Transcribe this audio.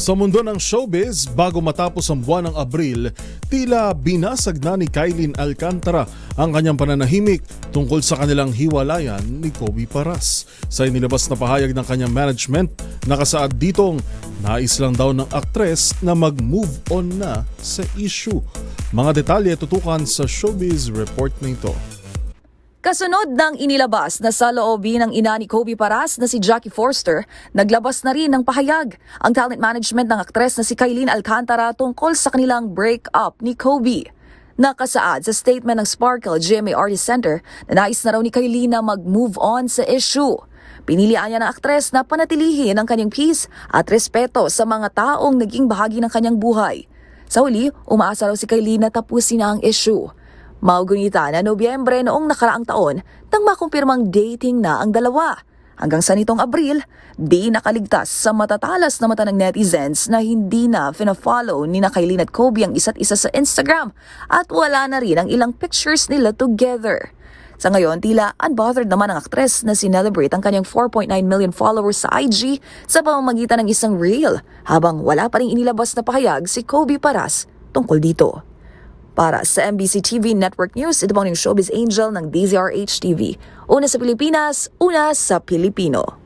Sa mundo ng showbiz, bago matapos ang buwan ng Abril, tila binasag na ni Kailin Alcantara ang kanyang pananahimik tungkol sa kanilang hiwalayan ni Kobe Paras. Sa inilabas na pahayag ng kanyang management, nakasaad ditong nais lang daw ng aktres na mag-move on na sa issue. Mga detalye tutukan sa showbiz report na ito. Kasunod ng inilabas na sa loobin ng ina ni Kobe Paras na si Jackie Forster, naglabas na rin ng pahayag ang talent management ng aktres na si Kailin Alcantara tungkol sa kanilang break-up ni Kobe. Nakasaad sa statement ng Sparkle GMA Artist Center na nais na raw ni Kailin na mag-move on sa issue. Pinilian niya ng aktres na panatilihin ang kanyang peace at respeto sa mga taong naging bahagi ng kanyang buhay. Sa huli, umaasa raw si Kailin na tapusin na ang issue. Maugunita na Nobyembre noong nakaraang taon nang makumpirmang dating na ang dalawa. Hanggang sa nitong Abril, di nakaligtas sa matatalas na mata ng netizens na hindi na fina-follow ni Kailin at Kobe ang isa't isa sa Instagram at wala na rin ang ilang pictures nila together. Sa ngayon, tila unbothered naman ang aktres na sinelebrate ang kanyang 4.9 million followers sa IG sa pamamagitan ng isang reel habang wala pa rin inilabas na pahayag si Kobe Paras tungkol dito. Para sa MBC TV Network News, ito po yung Showbiz Angel ng DZRH TV. Una sa Pilipinas, una sa Pilipino.